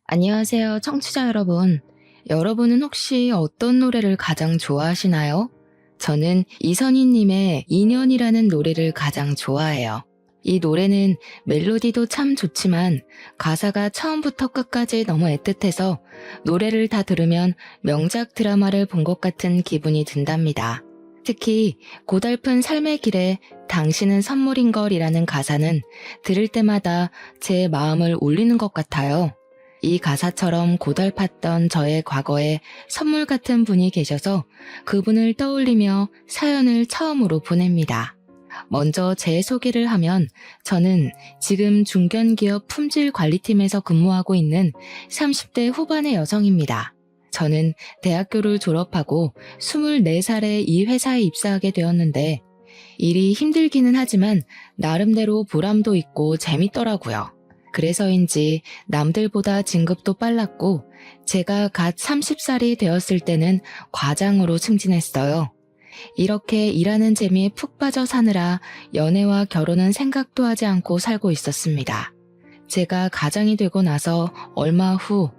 안녕하세요, 청취자 여러분. 여러분은 혹시 어떤 노래를 가장 좋아하시나요? 저는 이선희님의 인연이라는 노래를 가장 좋아해요. 이 노래는 멜로디도 참 좋지만 가사가 처음부터 끝까지 너무 애틋해서 노래를 다 들으면 명작 드라마를 본 것 같은 기분이 든답니다. 특히 고달픈 삶의 길에 당신은 선물인 걸이라는 가사는 들을 때마다 제 마음을 울리는 것 같아요. 이 가사처럼 고달팠던 저의 과거에 선물 같은 분이 계셔서 그분을 떠올리며 사연을 처음으로 보냅니다. 먼저 제 소개를 하면 저는 지금 중견기업 품질관리팀에서 근무하고 있는 30대 후반의 여성입니다. 저는 대학교를 졸업하고 24살에 이 회사에 입사하게 되었는데 일이 힘들기는 하지만 나름대로 보람도 있고 재밌더라고요. 그래서인지 남들보다 진급도 빨랐고 제가 갓 30살이 되었을 때는 과장으로 승진했어요. 이렇게 일하는 재미에 푹 빠져 사느라 연애와 결혼은 생각도 하지 않고 살고 있었습니다. 제가 가장이 되고 나서 얼마 후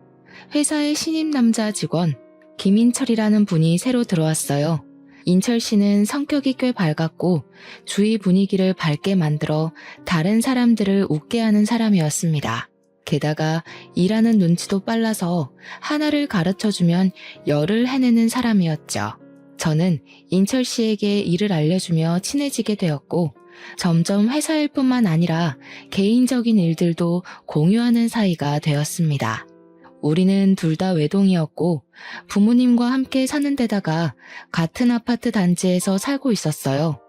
회사의 신입 남자 직원 김인철이라는 분이 새로 들어왔어요. 인철 씨는 성격이 꽤 밝았고 주위 분위기를 밝게 만들어 다른 사람들을 웃게 하는 사람이었습니다. 게다가 일하는 눈치도 빨라서 하나를 가르쳐주면 열을 해내는 사람이었죠. 저는 인철 씨에게 일을 알려주며 친해지게 되었고 점점 회사 일뿐만 아니라 개인적인 일들도 공유하는 사이가 되었습니다. 우리는 둘 다 외동이었고 부모님과 함께 사는 데다가 같은 아파트 단지에서 살고 있었어요.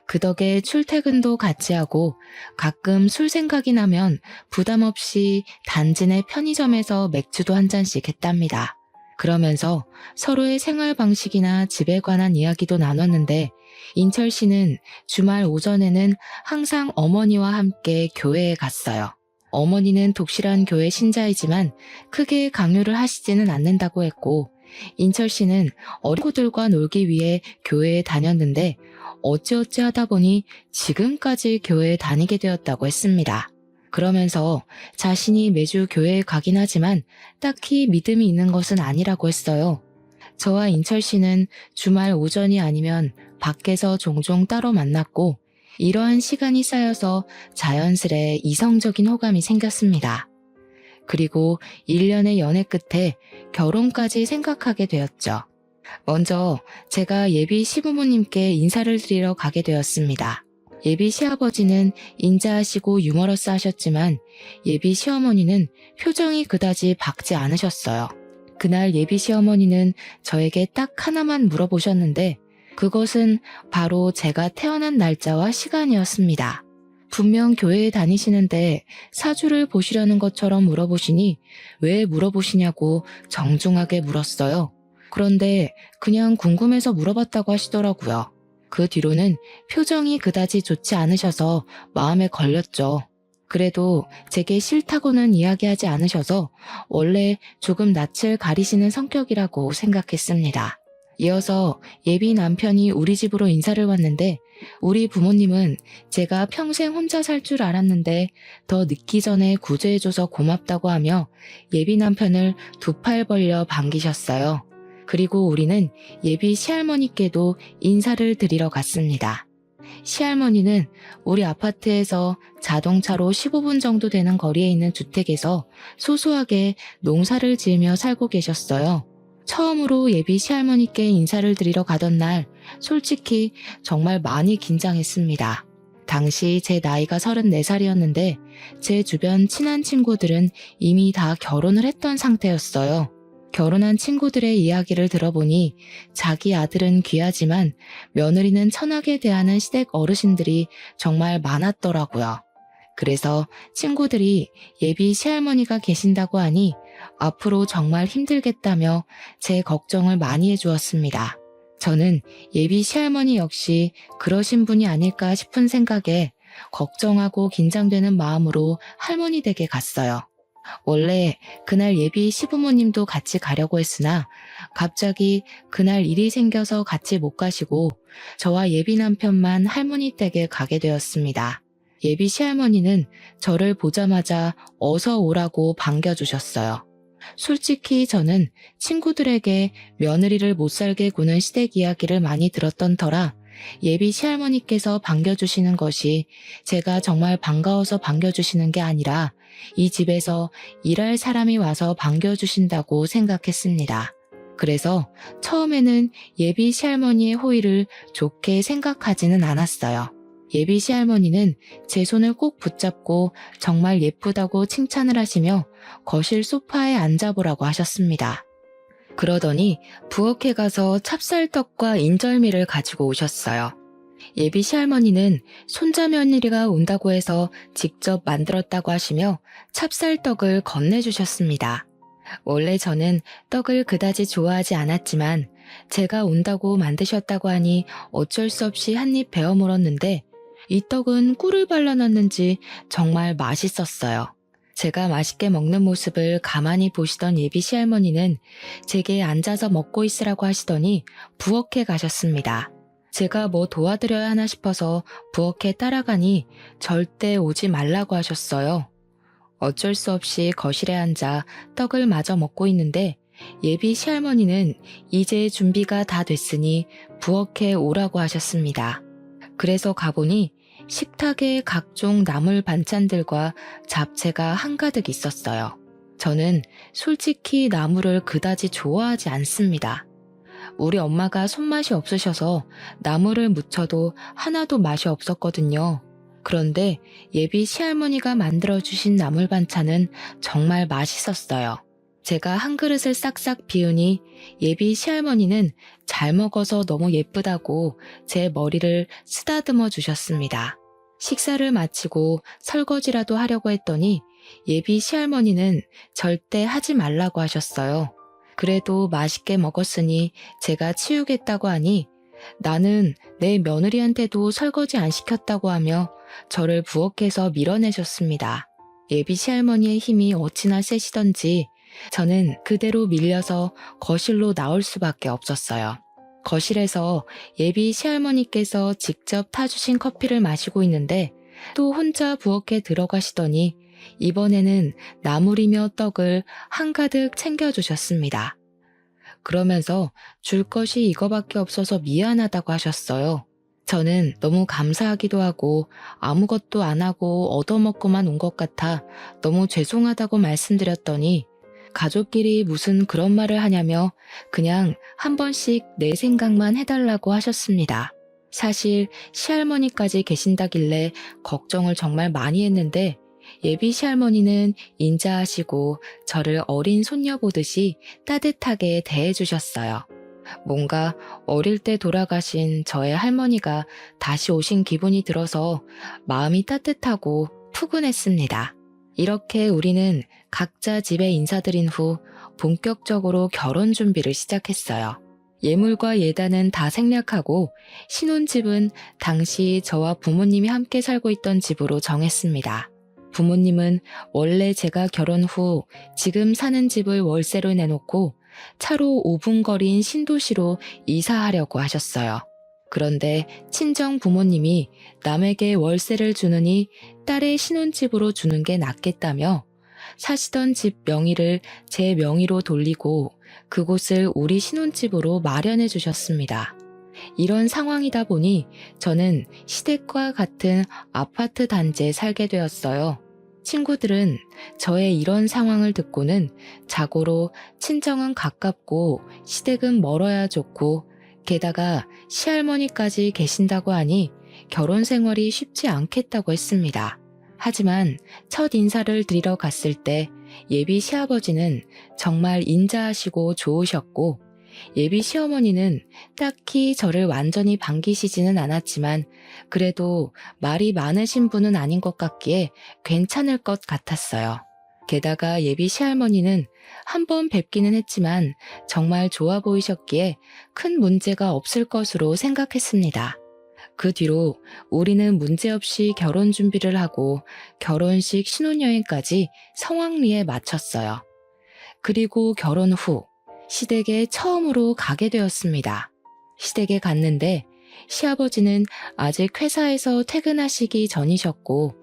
그 덕에 출퇴근도 같이 하고 가끔 술 생각이 나면 부담 없이 단지 내 편의점에서 맥주도 한 잔씩 했답니다. 그러면서 서로의 생활 방식이나 집에 관한 이야기도 나눴는데 인철 씨는 주말 오전에는 항상 어머니와 함께 교회에 갔어요. 어머니는 독실한 교회 신자이지만 크게 강요를 하시지는 않는다고 했고 인철 씨는 어린 친구들과 놀기 위해 교회에 다녔는데 어찌어찌 하다 보니 지금까지 교회에 다니게 되었다고 했습니다. 그러면서 자신이 매주 교회에 가긴 하지만 딱히 믿음이 있는 것은 아니라고 했어요. 저와 인철 씨는 주말 오전이 아니면 밖에서 종종 따로 만났고 이러한 시간이 쌓여서 자연스레 이성적인 호감이 생겼습니다. 그리고 1년의 연애 끝에 결혼까지 생각하게 되었죠. 먼저 제가 예비 시부모님께 인사를 드리러 가게 되었습니다. 예비 시아버지는 인자하시고 유머러스 하셨지만 예비 시어머니는 표정이 그다지 밝지 않으셨어요. 그날 예비 시어머니는 저에게 딱 하나만 물어보셨는데 그것은 바로 제가 태어난 날짜와 시간이었습니다. 분명 교회에 다니시는데 사주를 보시려는 것처럼 물어보시니 왜 물어보시냐고 정중하게 물었어요. 그런데 그냥 궁금해서 물어봤다고 하시더라고요. 그 뒤로는 표정이 그다지 좋지 않으셔서 마음에 걸렸죠. 그래도 제게 싫다고는 이야기하지 않으셔서 원래 조금 낯을 가리시는 성격이라고 생각했습니다. 이어서 예비 남편이 우리 집으로 인사를 왔는데 우리 부모님은 제가 평생 혼자 살 줄 알았는데 더 늦기 전에 구제해줘서 고맙다고 하며 예비 남편을 두 팔 벌려 반기셨어요. 그리고 우리는 예비 시할머니께도 인사를 드리러 갔습니다. 시할머니는 우리 아파트에서 자동차로 15분 정도 되는 거리에 있는 주택에서 소소하게 농사를 지으며 살고 계셨어요. 처음으로 예비 시할머니께 인사를 드리러 가던 날 솔직히 정말 많이 긴장했습니다. 당시 제 나이가 34살이었는데 제 주변 친한 친구들은 이미 다 결혼을 했던 상태였어요. 결혼한 친구들의 이야기를 들어보니 자기 아들은 귀하지만 며느리는 천하게 대하는 시댁 어르신들이 정말 많았더라고요. 그래서 친구들이 예비 시할머니가 계신다고 하니 앞으로 정말 힘들겠다며 제 걱정을 많이 해주었습니다. 저는 예비 시할머니 역시 그러신 분이 아닐까 싶은 생각에 걱정하고 긴장되는 마음으로 할머니 댁에 갔어요. 원래 그날 예비 시부모님도 같이 가려고 했으나 갑자기 그날 일이 생겨서 같이 못 가시고 저와 예비 남편만 할머니 댁에 가게 되었습니다. 예비 시할머니는 저를 보자마자 어서 오라고 반겨주셨어요. 솔직히 저는 친구들에게 며느리를 못 살게 구는 시댁 이야기를 많이 들었던 터라 예비 시할머니께서 반겨주시는 것이 제가 정말 반가워서 반겨주시는 게 아니라 이 집에서 일할 사람이 와서 반겨주신다고 생각했습니다. 그래서 처음에는 예비 시할머니의 호의를 좋게 생각하지는 않았어요. 예비 시할머니는 제 손을 꼭 붙잡고 정말 예쁘다고 칭찬을 하시며 거실 소파에 앉아보라고 하셨습니다. 그러더니 부엌에 가서 찹쌀떡과 인절미를 가지고 오셨어요. 예비 시할머니는 손자 며느리가 온다고 해서 직접 만들었다고 하시며 찹쌀떡을 건네주셨습니다. 원래 저는 떡을 그다지 좋아하지 않았지만 제가 온다고 만드셨다고 하니 어쩔 수 없이 한 입 베어 물었는데 이 떡은 꿀을 발라놨는지 정말 맛있었어요. 제가 맛있게 먹는 모습을 가만히 보시던 예비 시할머니는 제게 앉아서 먹고 있으라고 하시더니 부엌에 가셨습니다. 제가 뭐 도와드려야 하나 싶어서 부엌에 따라가니 절대 오지 말라고 하셨어요. 어쩔 수 없이 거실에 앉아 떡을 마저 먹고 있는데 예비 시할머니는 이제 준비가 다 됐으니 부엌에 오라고 하셨습니다. 그래서 가보니 식탁에 각종 나물 반찬들과 잡채가 한가득 있었어요. 저는 솔직히 나물을 그다지 좋아하지 않습니다. 우리 엄마가 손맛이 없으셔서 나물을 무쳐도 하나도 맛이 없었거든요. 그런데 예비 시할머니가 만들어주신 나물 반찬은 정말 맛있었어요. 제가 한 그릇을 싹싹 비우니 예비 시할머니는 잘 먹어서 너무 예쁘다고 제 머리를 쓰다듬어 주셨습니다. 식사를 마치고 설거지라도 하려고 했더니 예비 시할머니는 절대 하지 말라고 하셨어요. 그래도 맛있게 먹었으니 제가 치우겠다고 하니 나는 내 며느리한테도 설거지 안 시켰다고 하며 저를 부엌에서 밀어내셨습니다. 예비 시할머니의 힘이 어찌나 세시던지 저는 그대로 밀려서 거실로 나올 수밖에 없었어요. 거실에서 예비 시할머니께서 직접 타주신 커피를 마시고 있는데 또 혼자 부엌에 들어가시더니 이번에는 나물이며 떡을 한가득 챙겨주셨습니다. 그러면서 줄 것이 이거밖에 없어서 미안하다고 하셨어요. 저는 너무 감사하기도 하고 아무것도 안 하고 얻어먹고만 온 것 같아 너무 죄송하다고 말씀드렸더니 가족끼리 무슨 그런 말을 하냐며 그냥 한 번씩 내 생각만 해달라고 하셨습니다. 사실 시할머니까지 계신다길래 걱정을 정말 많이 했는데 예비 시할머니는 인자하시고 저를 어린 손녀 보듯이 따뜻하게 대해주셨어요. 뭔가 어릴 때 돌아가신 저의 할머니가 다시 오신 기분이 들어서 마음이 따뜻하고 푸근했습니다. 이렇게 우리는 각자 집에 인사드린 후 본격적으로 결혼 준비를 시작했어요. 예물과 예단은 다 생략하고 신혼집은 당시 저와 부모님이 함께 살고 있던 집으로 정했습니다. 부모님은 원래 제가 결혼 후 지금 사는 집을 월세로 내놓고 차로 5분 거리인 신도시로 이사하려고 하셨어요. 그런데 친정 부모님이 남에게 월세를 주느니 딸의 신혼집으로 주는 게 낫겠다며 사시던 집 명의를 제 명의로 돌리고 그곳을 우리 신혼집으로 마련해 주셨습니다. 이런 상황이다 보니 저는 시댁과 같은 아파트 단지에 살게 되었어요. 친구들은 저의 이런 상황을 듣고는 자고로 친정은 가깝고 시댁은 멀어야 좋고 게다가 시할머니까지 계신다고 하니 결혼 생활이 쉽지 않겠다고 했습니다. 하지만 첫 인사를 드리러 갔을 때 예비 시아버지는 정말 인자하시고 좋으셨고 예비 시어머니는 딱히 저를 완전히 반기시지는 않았지만 그래도 말이 많으신 분은 아닌 것 같기에 괜찮을 것 같았어요. 게다가 예비 시할머니는 한 번 뵙기는 했지만 정말 좋아 보이셨기에 큰 문제가 없을 것으로 생각했습니다. 그 뒤로 우리는 문제없이 결혼 준비를 하고 결혼식 신혼여행까지 성황리에 마쳤어요. 그리고 결혼 후 시댁에 처음으로 가게 되었습니다. 시댁에 갔는데 시아버지는 아직 회사에서 퇴근하시기 전이셨고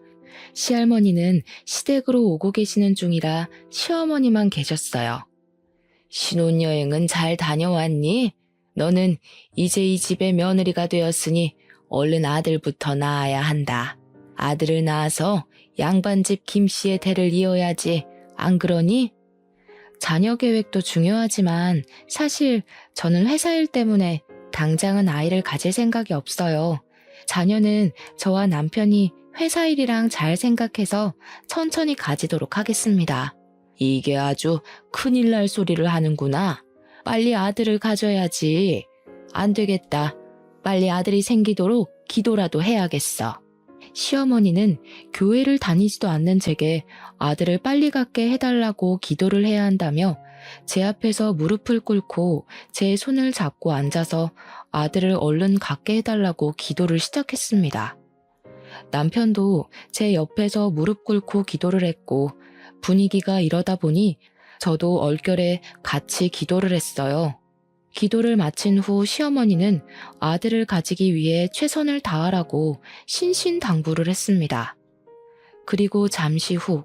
시할머니는 시댁으로 오고 계시는 중이라 시어머니만 계셨어요. 신혼여행은 잘 다녀왔니? 너는 이제 이 집의 며느리가 되었으니 얼른 아들부터 낳아야 한다. 아들을 낳아서 양반집 김씨의 대를 이어야지. 안 그러니? 자녀 계획도 중요하지만 사실 저는 회사 일 때문에 당장은 아이를 가질 생각이 없어요. 자녀는 저와 남편이 회사 일이랑 잘 생각해서 천천히 가지도록 하겠습니다. 이게 아주 큰일 날 소리를 하는구나. 빨리 아들을 가져야지. 안 되겠다. 빨리 아들이 생기도록 기도라도 해야겠어. 시어머니는 교회를 다니지도 않는 제게 아들을 빨리 갖게 해달라고 기도를 해야 한다며 제 앞에서 무릎을 꿇고 제 손을 잡고 앉아서 아들을 얼른 갖게 해달라고 기도를 시작했습니다. 남편도 제 옆에서 무릎 꿇고 기도를 했고 분위기가 이러다 보니 저도 얼결에 같이 기도를 했어요. 기도를 마친 후 시어머니는 아들을 가지기 위해 최선을 다하라고 신신당부를 했습니다. 그리고 잠시 후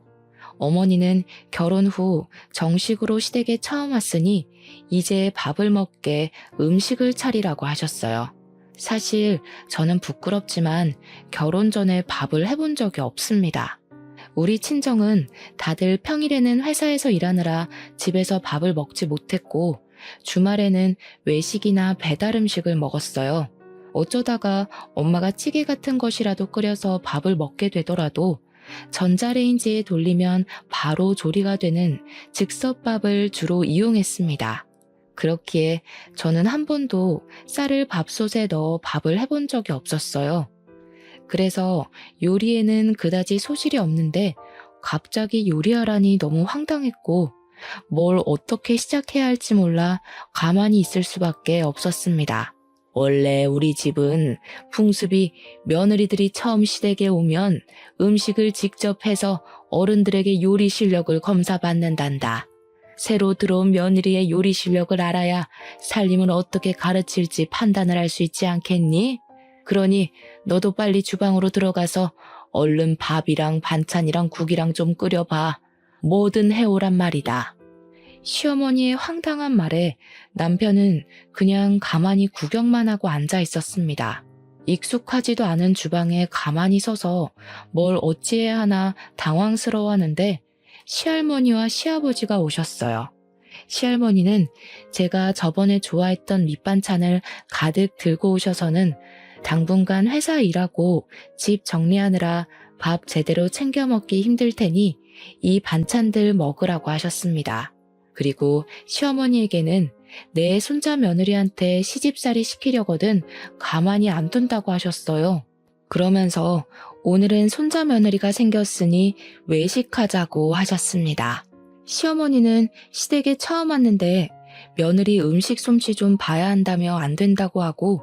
어머니는 결혼 후 정식으로 시댁에 처음 왔으니 이제 밥을 먹게 음식을 차리라고 하셨어요. 사실 저는 부끄럽지만 결혼 전에 밥을 해본 적이 없습니다. 우리 친정은 다들 평일에는 회사에서 일하느라 집에서 밥을 먹지 못했고 주말에는 외식이나 배달 음식을 먹었어요. 어쩌다가 엄마가 찌개 같은 것이라도 끓여서 밥을 먹게 되더라도 전자레인지에 돌리면 바로 조리가 되는 즉석밥을 주로 이용했습니다. 그렇기에 저는 한 번도 쌀을 밥솥에 넣어 밥을 해본 적이 없었어요. 그래서 요리에는 그다지 소질이 없는데 갑자기 요리하라니 너무 황당했고 뭘 어떻게 시작해야 할지 몰라 가만히 있을 수밖에 없었습니다. 원래 우리 집은 풍습이 며느리들이 처음 시댁에 오면 음식을 직접 해서 어른들에게 요리 실력을 검사받는단다. 새로 들어온 며느리의 요리 실력을 알아야 살림을 어떻게 가르칠지 판단을 할 수 있지 않겠니? 그러니 너도 빨리 주방으로 들어가서 얼른 밥이랑 반찬이랑 국이랑 좀 끓여봐. 뭐든 해오란 말이다. 시어머니의 황당한 말에 남편은 그냥 가만히 구경만 하고 앉아 있었습니다. 익숙하지도 않은 주방에 가만히 서서 뭘 어찌해야 하나 당황스러워하는데 시할머니와 시아버지가 오셨어요. 시할머니는 제가 저번에 좋아했던 밑반찬을 가득 들고 오셔서는 당분간 회사 일하고 집 정리하느라 밥 제대로 챙겨 먹기 힘들 테니 이 반찬들 먹으라고 하셨습니다. 그리고 시어머니에게는 내 손자 며느리한테 시집살이 시키려거든 가만히 안 둔다고 하셨어요. 그러면서 오늘은 손자 며느리가 생겼으니 외식하자고 하셨습니다. 시어머니는 시댁에 처음 왔는데 며느리 음식 솜씨 좀 봐야 한다며 안 된다고 하고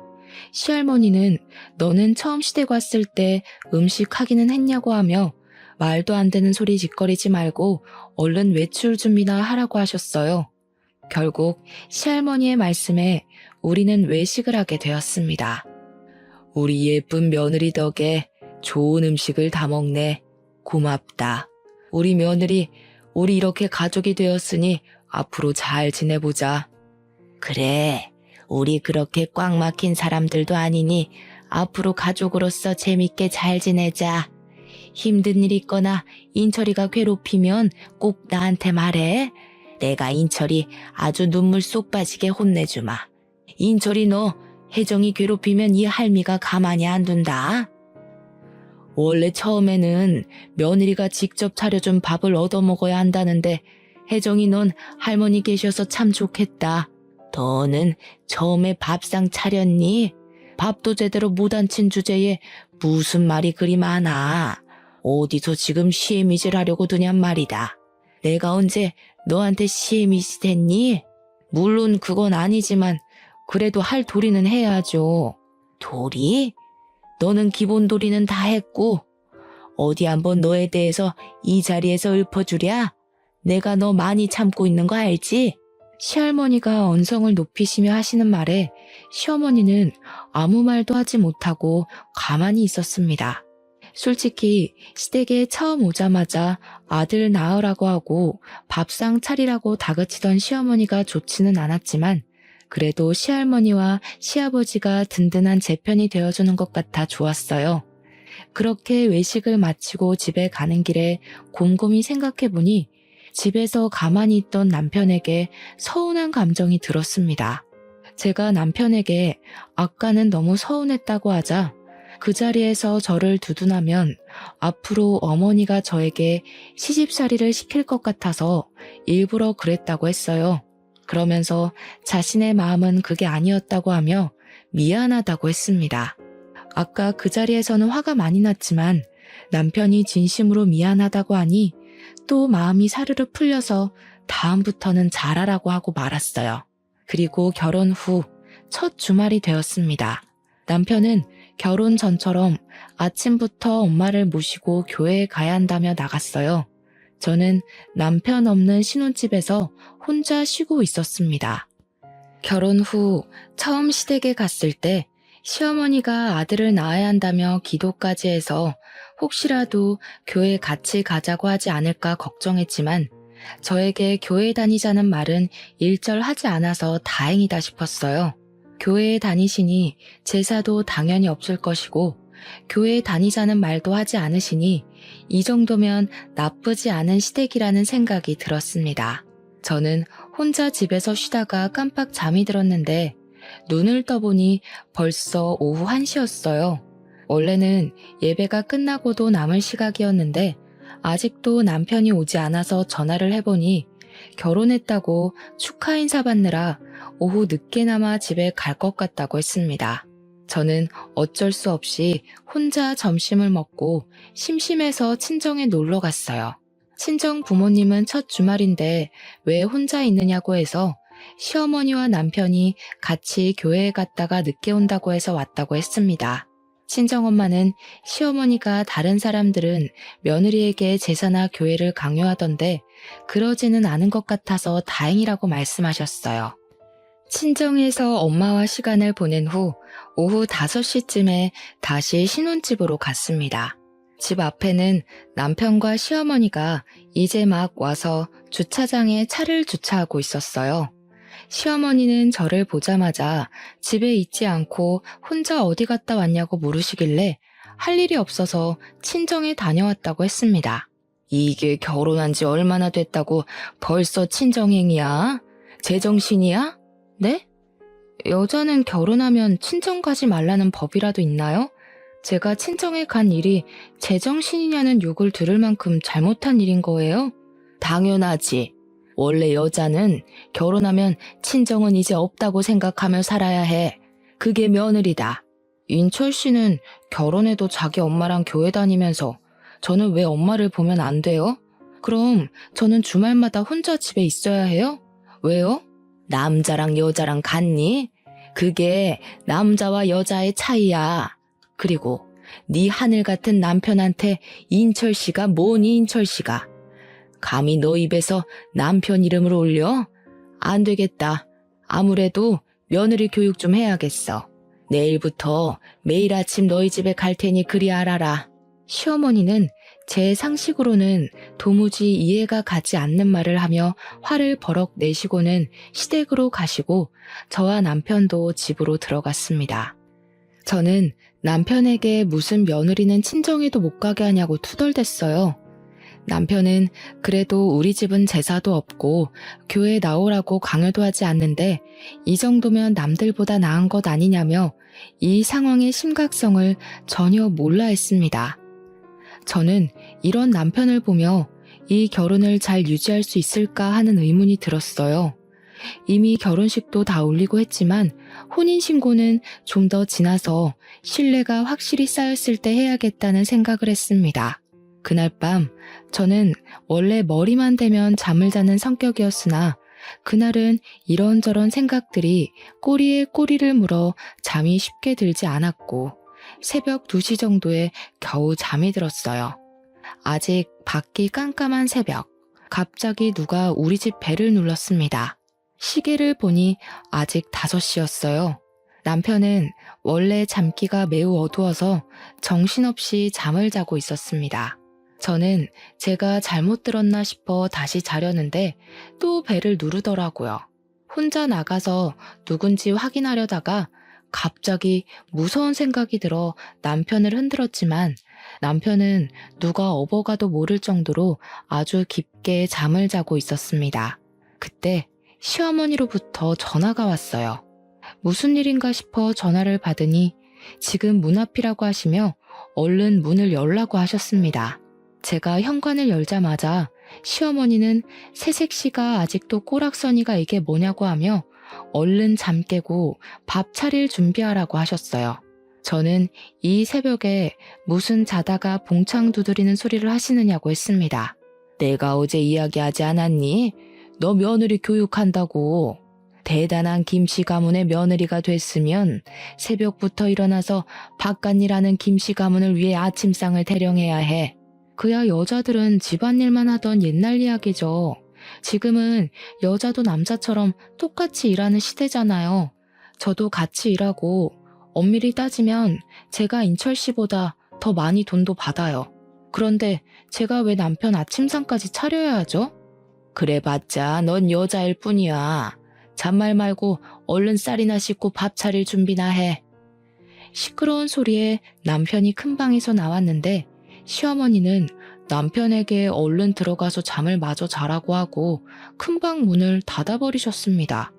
시할머니는 너는 처음 시댁 왔을 때 음식 하기는 했냐고 하며 말도 안 되는 소리 짓거리지 말고 얼른 외출 준비나 하라고 하셨어요. 결국 시할머니의 말씀에 우리는 외식을 하게 되었습니다. 우리 예쁜 며느리 덕에 좋은 음식을 다 먹네. 고맙다. 우리 며느리, 우리 이렇게 가족이 되었으니 앞으로 잘 지내보자. 그래, 우리 그렇게 꽉 막힌 사람들도 아니니 앞으로 가족으로서 재밌게 잘 지내자. 힘든 일 있거나 인철이가 괴롭히면 꼭 나한테 말해. 내가 인철이 아주 눈물 쏙 빠지게 혼내주마. 인철이 너 혜정이 괴롭히면 이 할미가 가만히 안 둔다. 원래 처음에는 며느리가 직접 차려준 밥을 얻어먹어야 한다는데 혜정이 넌 할머니 계셔서 참 좋겠다. 너는 처음에 밥상 차렸니? 밥도 제대로 못 앉힌 주제에 무슨 말이 그리 많아. 어디서 지금 시애미질 하려고 드냔 말이다. 내가 언제 너한테 시애미질 했니? 물론 그건 아니지만 그래도 할 도리는 해야죠. 도리? 너는 기본 도리는 다 했고 어디 한번 너에 대해서 이 자리에서 읊어주랴? 내가 너 많이 참고 있는 거 알지? 시할머니가 언성을 높이시며 하시는 말에 시어머니는 아무 말도 하지 못하고 가만히 있었습니다. 솔직히 시댁에 처음 오자마자 아들 낳으라고 하고 밥상 차리라고 다그치던 시어머니가 좋지는 않았지만 그래도 시할머니와 시아버지가 든든한 제편이 되어주는 것 같아 좋았어요. 그렇게 외식을 마치고 집에 가는 길에 곰곰이 생각해보니 집에서 가만히 있던 남편에게 서운한 감정이 들었습니다. 제가 남편에게 아까는 너무 서운했다고 하자 그 자리에서 저를 두둔하면 앞으로 어머니가 저에게 시집살이를 시킬 것 같아서 일부러 그랬다고 했어요. 그러면서 자신의 마음은 그게 아니었다고 하며 미안하다고 했습니다. 아까 그 자리에서는 화가 많이 났지만 남편이 진심으로 미안하다고 하니 또 마음이 사르르 풀려서 다음부터는 잘하라고 하고 말았어요. 그리고 결혼 후 첫 주말이 되었습니다. 남편은 결혼 전처럼 아침부터 엄마를 모시고 교회에 가야 한다며 나갔어요. 저는 남편 없는 신혼집에서 혼자 쉬고 있었습니다. 결혼 후 처음 시댁에 갔을 때 시어머니가 아들을 낳아야 한다며 기도까지 해서 혹시라도 교회 같이 가자고 하지 않을까 걱정했지만 저에게 교회 다니자는 말은 일절하지 않아서 다행이다 싶었어요. 교회에 다니시니 제사도 당연히 없을 것이고 교회에 다니자는 말도 하지 않으시니 이 정도면 나쁘지 않은 시댁이라는 생각이 들었습니다. 저는 혼자 집에서 쉬다가 깜빡 잠이 들었는데 눈을 떠보니 벌써 오후 1시였어요. 원래는 예배가 끝나고도 남을 시각이었는데 아직도 남편이 오지 않아서 전화를 해보니 결혼했다고 축하 인사 받느라 오후 늦게나마 집에 갈 것 같다고 했습니다. 저는 어쩔 수 없이 혼자 점심을 먹고 심심해서 친정에 놀러 갔어요. 친정 부모님은 첫 주말인데 왜 혼자 있느냐고 해서 시어머니와 남편이 같이 교회에 갔다가 늦게 온다고 해서 왔다고 했습니다. 친정엄마는 시어머니가 다른 사람들은 며느리에게 제사나 교회를 강요하던데 그러지는 않은 것 같아서 다행이라고 말씀하셨어요. 친정에서 엄마와 시간을 보낸 후 오후 5시쯤에 다시 신혼집으로 갔습니다. 집 앞에는 남편과 시어머니가 이제 막 와서 주차장에 차를 주차하고 있었어요. 시어머니는 저를 보자마자 집에 있지 않고 혼자 어디 갔다 왔냐고 물으시길래 할 일이 없어서 친정에 다녀왔다고 했습니다. 이게 결혼한 지 얼마나 됐다고 벌써 친정행이야? 제정신이야? 네? 여자는 결혼하면 친정 가지 말라는 법이라도 있나요? 제가 친정에 간 일이 제정신이냐는 욕을 들을 만큼 잘못한 일인 거예요? 당연하지. 원래 여자는 결혼하면 친정은 이제 없다고 생각하며 살아야 해. 그게 며느리다. 인철 씨는 결혼해도 자기 엄마랑 교회 다니면서 저는 왜 엄마를 보면 안 돼요? 그럼 저는 주말마다 혼자 집에 있어야 해요? 왜요? 남자랑 여자랑 같니? 그게 남자와 여자의 차이야. 그리고 네 하늘 같은 남편한테 인철 씨가 뭐니 인철 씨가. 감히 너 입에서 남편 이름을 올려? 안 되겠다. 아무래도 며느리 교육 좀 해야겠어. 내일부터 매일 아침 너희 집에 갈 테니 그리 알아라. 시어머니는 제 상식으로는 도무지 이해가 가지 않는 말을 하며 화를 버럭 내시고는 시댁으로 가시고 저와 남편도 집으로 들어갔습니다. 저는 남편에게 무슨 며느리는 친정에도 못 가게 하냐고 투덜댔어요. 남편은 그래도 우리 집은 제사도 없고 교회 나오라고 강요도 하지 않는데 이 정도면 남들보다 나은 것 아니냐며 이 상황의 심각성을 전혀 몰라 했습니다. 저는 이런 남편을 보며 이 결혼을 잘 유지할 수 있을까 하는 의문이 들었어요. 이미 결혼식도 다 올리고 했지만 혼인신고는 좀 더 지나서 신뢰가 확실히 쌓였을 때 해야겠다는 생각을 했습니다. 그날 밤 저는 원래 머리만 대면 잠을 자는 성격이었으나 그날은 이런저런 생각들이 꼬리에 꼬리를 물어 잠이 쉽게 들지 않았고 새벽 2시 정도에 겨우 잠이 들었어요. 아직 밖이 깜깜한 새벽, 갑자기 누가 우리 집 벨을 눌렀습니다. 시계를 보니 아직 5시였어요. 남편은 원래 잠기가 매우 어두워서 정신없이 잠을 자고 있었습니다. 저는 제가 잘못 들었나 싶어 다시 자려는데 또 벨을 누르더라고요. 혼자 나가서 누군지 확인하려다가 갑자기 무서운 생각이 들어 남편을 흔들었지만 남편은 누가 업어가도 모를 정도로 아주 깊게 잠을 자고 있었습니다. 그때 시어머니로부터 전화가 왔어요. 무슨 일인가 싶어 전화를 받으니 지금 문 앞이라고 하시며 얼른 문을 열라고 하셨습니다. 제가 현관을 열자마자 시어머니는 새색시가 아직도 꼬락서니가 이게 뭐냐고 하며 얼른 잠 깨고 밥 차릴 준비하라고 하셨어요. 저는 이 새벽에 무슨 자다가 봉창 두드리는 소리를 하시느냐고 했습니다. 내가 어제 이야기하지 않았니? 너 며느리 교육한다고. 대단한 김씨 가문의 며느리가 됐으면 새벽부터 일어나서 바깥일하는 김씨 가문을 위해 아침상을 대령해야 해. 그야 여자들은 집안일만 하던 옛날 이야기죠. 지금은 여자도 남자처럼 똑같이 일하는 시대잖아요. 저도 같이 일하고 엄밀히 따지면 제가 인철 씨보다 더 많이 돈도 받아요. 그런데 제가 왜 남편 아침상까지 차려야 하죠? 그래봤자 넌 여자일 뿐이야. 잔말 말고 얼른 쌀이나 씻고 밥 차릴 준비나 해. 시끄러운 소리에 남편이 큰 방에서 나왔는데 시어머니는 남편에게 얼른 들어가서 잠을 마저 자라고 하고 큰방 문을 닫아버리셨습니다.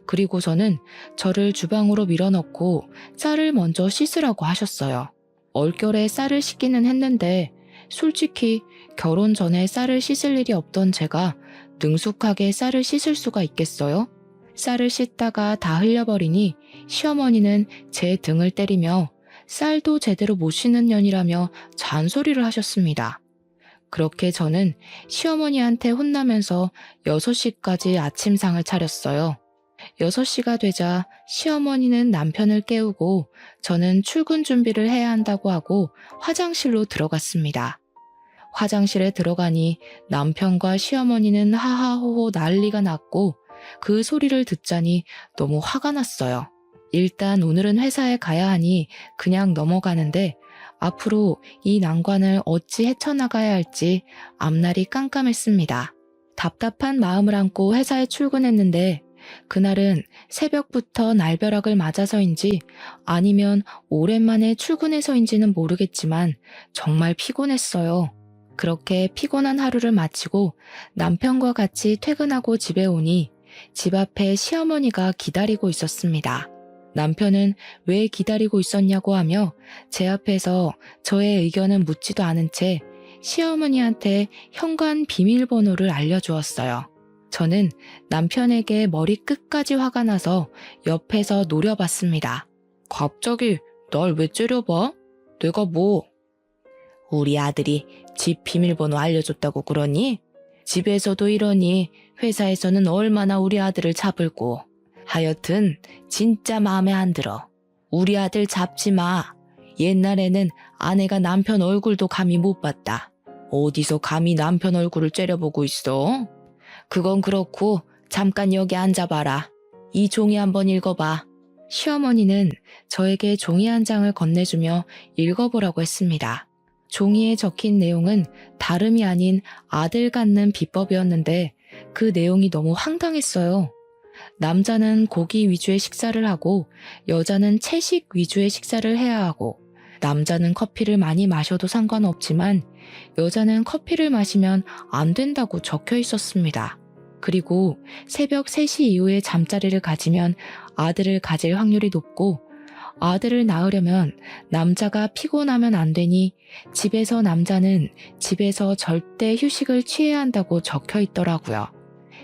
그리고서는 저를 주방으로 밀어넣고 쌀을 먼저 씻으라고 하셨어요. 얼결에 쌀을 씻기는 했는데 솔직히 결혼 전에 쌀을 씻을 일이 없던 제가 능숙하게 쌀을 씻을 수가 있겠어요? 쌀을 씻다가 다 흘려버리니 시어머니는 제 등을 때리며 쌀도 제대로 못 씻는 년이라며 잔소리를 하셨습니다. 그렇게 저는 시어머니한테 혼나면서 6시까지 아침상을 차렸어요. 6시가 되자 시어머니는 남편을 깨우고 저는 출근 준비를 해야 한다고 하고 화장실로 들어갔습니다. 화장실에 들어가니 남편과 시어머니는 하하호호 난리가 났고 그 소리를 듣자니 너무 화가 났어요. 일단 오늘은 회사에 가야 하니 그냥 넘어가는데 앞으로 이 난관을 어찌 헤쳐나가야 할지 앞날이 깜깜했습니다. 답답한 마음을 안고 회사에 출근했는데 그날은 새벽부터 날벼락을 맞아서인지 아니면 오랜만에 출근해서인지는 모르겠지만 정말 피곤했어요. 그렇게 피곤한 하루를 마치고 남편과 같이 퇴근하고 집에 오니 집 앞에 시어머니가 기다리고 있었습니다. 남편은 왜 기다리고 있었냐고 하며 제 앞에서 저의 의견은 묻지도 않은 채 시어머니한테 현관 비밀번호를 알려주었어요. 저는 남편에게 머리 끝까지 화가 나서 옆에서 노려봤습니다. 갑자기 날 왜 째려봐? 내가 뭐? 우리 아들이 집 비밀번호 알려줬다고 그러니? 집에서도 이러니 회사에서는 얼마나 우리 아들을 잡을고. 하여튼 진짜 마음에 안 들어. 우리 아들 잡지 마. 옛날에는 아내가 남편 얼굴도 감히 못 봤다. 어디서 감히 남편 얼굴을 째려보고 있어? 그건 그렇고 잠깐 여기 앉아봐라. 이 종이 한번 읽어봐. 시어머니는 저에게 종이 한 장을 건네주며 읽어보라고 했습니다. 종이에 적힌 내용은 다름이 아닌 아들 갖는 비법이었는데 그 내용이 너무 황당했어요. 남자는 고기 위주의 식사를 하고 여자는 채식 위주의 식사를 해야 하고 남자는 커피를 많이 마셔도 상관없지만 여자는 커피를 마시면 안 된다고 적혀 있었습니다. 그리고 새벽 3시 이후에 잠자리를 가지면 아들을 가질 확률이 높고 아들을 낳으려면 남자가 피곤하면 안 되니 집에서 남자는 집에서 절대 휴식을 취해야 한다고 적혀 있더라고요.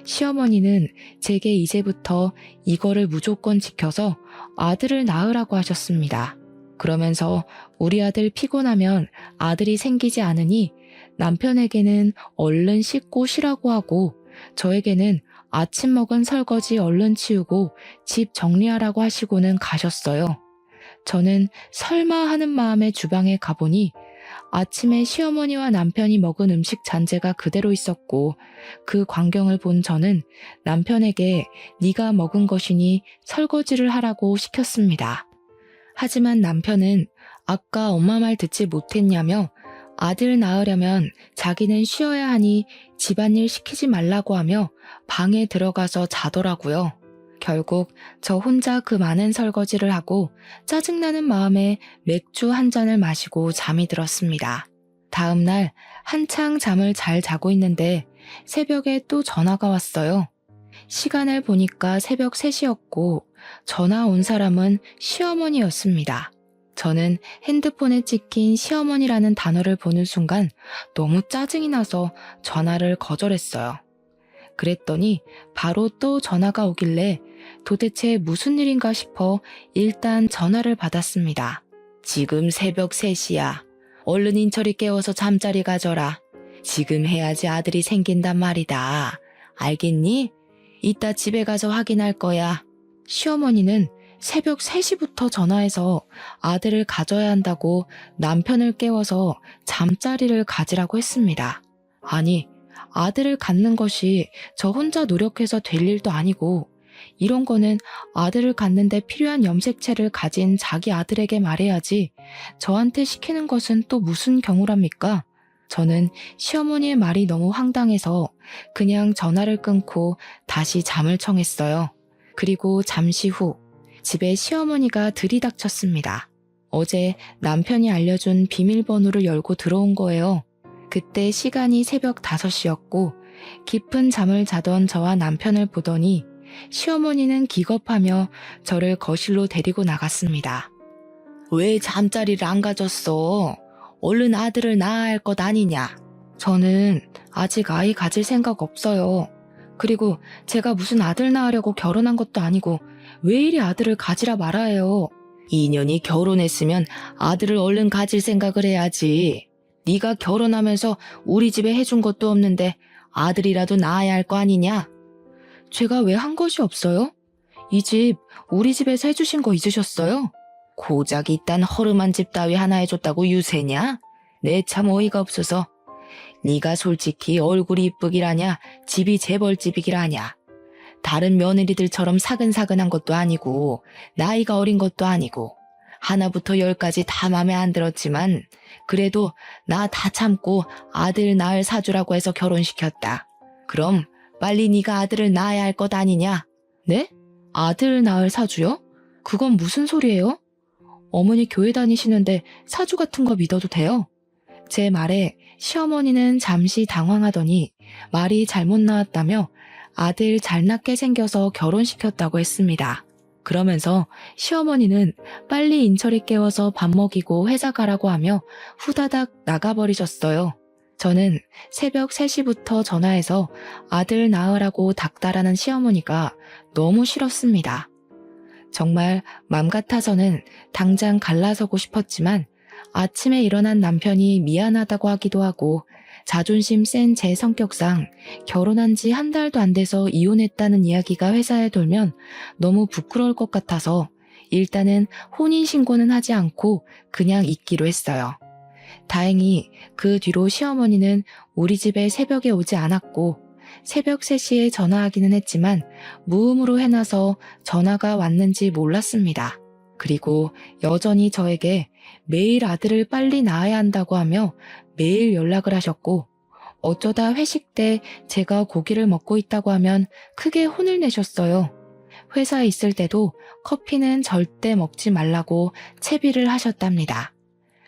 시어머니는 제게 이제부터 이거를 무조건 지켜서 아들을 낳으라고 하셨습니다. 그러면서 우리 아들 피곤하면 아들이 생기지 않으니 남편에게는 얼른 씻고 쉬라고 하고 저에게는 아침 먹은 설거지 얼른 치우고 집 정리하라고 하시고는 가셨어요. 저는 설마 하는 마음에 주방에 가보니 아침에 시어머니와 남편이 먹은 음식 잔재가 그대로 있었고 그 광경을 본 저는 남편에게 네가 먹은 것이니 설거지를 하라고 시켰습니다. 하지만 남편은 아까 엄마 말 듣지 못했냐며 아들 낳으려면 자기는 쉬어야 하니 집안일 시키지 말라고 하며 방에 들어가서 자더라고요. 결국 저 혼자 그 많은 설거지를 하고 짜증나는 마음에 맥주 한 잔을 마시고 잠이 들었습니다. 다음 날 한창 잠을 잘 자고 있는데 새벽에 또 전화가 왔어요. 시간을 보니까 새벽 3시였고 전화 온 사람은 시어머니였습니다. 저는 핸드폰에 찍힌 시어머니라는 단어를 보는 순간 너무 짜증이 나서 전화를 거절했어요. 그랬더니 바로 또 전화가 오길래 도대체 무슨 일인가 싶어 일단 전화를 받았습니다. 지금 새벽 3시야. 얼른 인철이 깨워서 잠자리 가져라. 지금 해야지 아들이 생긴단 말이다. 알겠니? 이따 집에 가서 확인할 거야. 시어머니는 새벽 3시부터 전화해서 아들을 가져야 한다고 남편을 깨워서 잠자리를 가지라고 했습니다. 아니, 아들을 갖는 것이 저 혼자 노력해서 될 일도 아니고 이런 거는 아들을 갖는데 필요한 염색체를 가진 자기 아들에게 말해야지 저한테 시키는 것은 또 무슨 경우랍니까? 저는 시어머니의 말이 너무 황당해서 그냥 전화를 끊고 다시 잠을 청했어요. 그리고 잠시 후 집에 시어머니가 들이닥쳤습니다. 어제 남편이 알려준 비밀번호를 열고 들어온 거예요. 그때 시간이 새벽 5시였고 깊은 잠을 자던 저와 남편을 보더니 시어머니는 기겁하며 저를 거실로 데리고 나갔습니다. 왜 잠자리를 안 가졌어? 얼른 아들을 낳아야 할 것 아니냐? 저는 아직 아이 가질 생각 없어요. 그리고 제가 무슨 아들 낳으려고 결혼한 것도 아니고 왜 이리 아들을 가지라 말아요. 2년이 결혼했으면 아들을 얼른 가질 생각을 해야지. 네가 결혼하면서 우리 집에 해준 것도 없는데 아들이라도 낳아야 할 거 아니냐? 제가 왜 한 것이 없어요? 이 집 우리 집에서 해주신 거 잊으셨어요? 고작 이딴 허름한 집 따위 하나 해줬다고 유세냐? 내 참 어이가 없어서. 네가 솔직히 얼굴이 이쁘기라냐 집이 재벌집이기라냐. 다른 며느리들처럼 사근사근한 것도 아니고 나이가 어린 것도 아니고 하나부터 10까지 다 맘에 안 들었지만 그래도 나 다 참고 아들 낳을 사주라고 해서 결혼시켰다. 그럼 빨리 네가 아들을 낳아야 할 것 아니냐? 네? 아들 낳을 사주요? 그건 무슨 소리예요? 어머니 교회 다니시는데 사주 같은 거 믿어도 돼요? 제 말에 시어머니는 잠시 당황하더니 말이 잘못 나왔다며 아들 잘 낳게 생겨서 결혼시켰다고 했습니다. 그러면서 시어머니는 빨리 인철이 깨워서 밥 먹이고 회사 가라고 하며 후다닥 나가버리셨어요. 저는 새벽 3시부터 전화해서 아들 낳으라고 닥달하는 시어머니가 너무 싫었습니다. 정말 맘 같아서는 당장 갈라서고 싶었지만 아침에 일어난 남편이 미안하다고 하기도 하고 자존심 센 제 성격상 결혼한 지 한 달도 안 돼서 이혼했다는 이야기가 회사에 돌면 너무 부끄러울 것 같아서 일단은 혼인신고는 하지 않고 그냥 있기로 했어요. 다행히 그 뒤로 시어머니는 우리 집에 새벽에 오지 않았고 새벽 3시에 전화하기는 했지만 무음으로 해놔서 전화가 왔는지 몰랐습니다. 그리고 여전히 저에게 매일 아들을 빨리 낳아야 한다고 하며 매일 연락을 하셨고 어쩌다 회식 때 제가 고기를 먹고 있다고 하면 크게 혼을 내셨어요. 회사에 있을 때도 커피는 절대 먹지 말라고 채비를 하셨답니다.